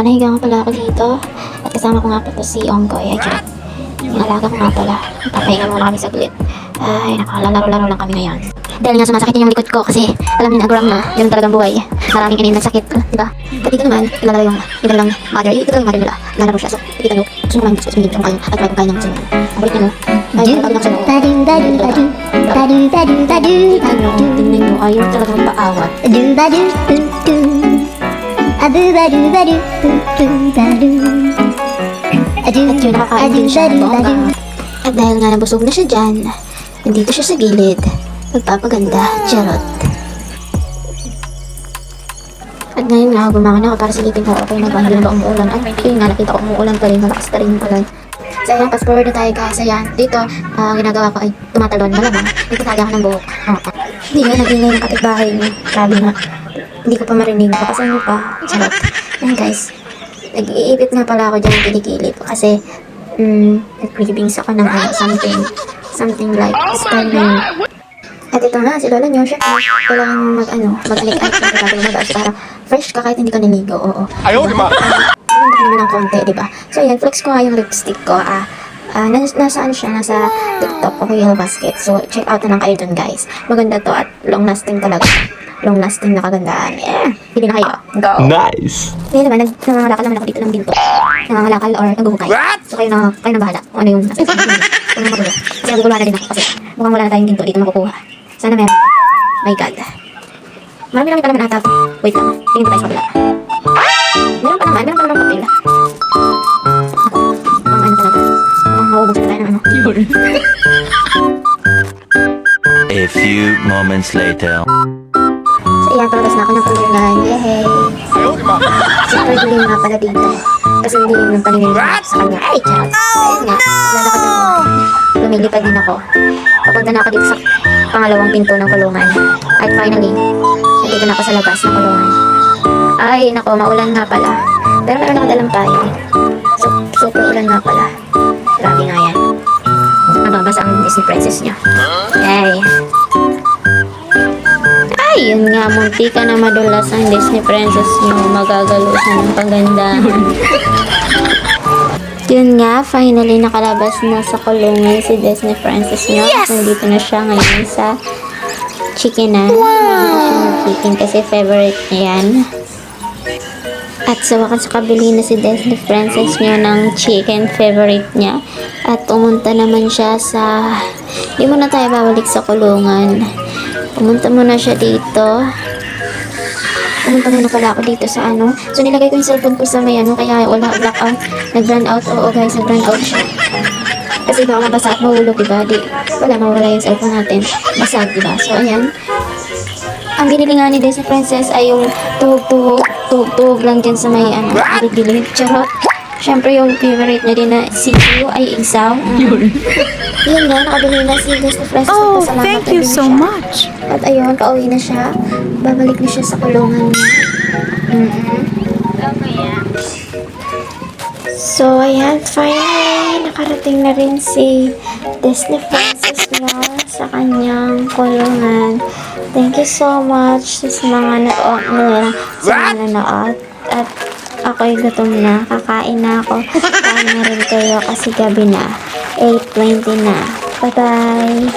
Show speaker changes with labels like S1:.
S1: nahiga nga pala ako dito. At kasama ko nga po si Onggoy. Ay, charot. Yung alaga ko nga pala. Papahinga muna kami saglit. Ay, nakalalaro-laro lang kami ngayon. Dahil nga sumasakit yung likod ko kasi alam niyo na grandma, ganun talagang buhay. Maraming inin nagsakit, diba? At dito naman, kilala yung ilang mother. Ito yung mother nila. Lalaro siya. So, kita nyo, gusto mo lang gusto sumigil yung kayo. At wag kaya niyang sunod. Ang balik niyo, ay, pagod lang siya. Ano, tingnan nyo, ayaw talagang paawat. At yun, nakakain din siya ng bongga. At dahil nga nabusog na siya dyan, nandito siya sa gilid. Magpapaganda, charot. At ngayon nga, bumangon ako para silipin ko, okay na ba? Hindi na ba umuulan? Ay, yun nga, nakita ko umuulan pa rin, malakas pa rin yung ulan. So ayan, fast forward na tayo guys. Ayan, dito, ginagawa ko ay tumatalon, malamang. Nagtatali ako ng buhok. Hindi nga, nag-ingay ng kapitbahay niya. Sabi nga, hindi ko pa marinig. Kasi ano pa, charot. Ayan guys, nag-iipit nga pala ako dyan ng kilikilip. Kasi, nag-cravings ako ng something like scanning. At ito nga, si Lola nyo, siya kailangan mag-alik-alik na kagawin mo para fresh ka kahit hindi ka niligo, oo. Ayaw, di ba? Naman ng konti, di ba? So, ayan, flex ko nga yung lipstick ko, nasaan siya? Nasa TikTok o Yellow Basket. So, check out na lang kayo dun, guys. Maganda to at long-lasting talaga. Long-lasting na kagandaan. Yeah! Pili na kayo. Go! Nice! Ngayon naman, nangangalakal naman ako dito ng binto. Nangangalakal or nagbuhukay. So, kayo na bahala. Kung ano yung nasa isip namin. Kung ano magulo. Kasi naguguluhan na din ako kasi mukhang wala na tayong binto dito makukuha. Sana meron. My God. Marami pa naman ata. Wait lang. Tingin pa tayo sa kabila. Meron pa naman papel. Ako. Ang ano talaga. Ang maubos na tayo ng ano.
S2: A few moments later.
S1: So iyan, palatas na ako ng kulungan. Yehey! Super dilim nga pala dito. Kasi hindi yung paningin sa kanya. Ay, charot! Ayun nga, lalakad ako. Lumilipad din ako. Papunta na ako dito sa pangalawang pinto ng kulungan. At finally, nandito na ako sa labas ng kulungan. Ay, nako, maulan nga pala. Pero meron ako dalang payo. So, super ulan nga pala. Grabe nga yan. Nababasa ang Disney Princess niya. Yay! Ayun nga, munti ka na madulas ang Disney Princess niyo. Magagalusan ng pagandahan. Yun nga, finally nakalabas na sa kulungan si Disney Princess niyo. Yes! Nandito na siya ngayon sa chickenan. Wow! Chicken kasi favorite niya yan. At sa wakas kabili na si Disney Princess niyo ng chicken favorite niya. At pumunta naman siya sa... Hindi muna tayo babalik sa kulungan. Pumunta muna siya dito. Pumunta muna pala ako dito sa ano. So nilagay ko yung cellphone ko sa may ano. Kaya wala blackout. Nag-run out. Oo guys, nag-run out siya. Kasi baka mabasa at mahulog, diba? Wala, mawala yung cellphone natin. Basag, diba? So ayan. Ang binili nga ni Disney Princess ay yung tuhog lang dyan sa may ano. Bilid-bilid. Charot. Siyempre yung favorite niya din na si Q ay isaw. Yun nga, nakabili na si Disney Princess.
S3: Oh, thank you so much.
S1: At ayun, pauwi na siya. Babalik na siya sa kulungan niya. So, ayan, finally, nakarating na rin si Disney Princess niya sa kanyang kulungan. Thank you so much sa mga nanood. At ako'y gutom na. Kakain na ako. Kain na rin kayo kasi gabi na. 8:20 na. Bye-bye.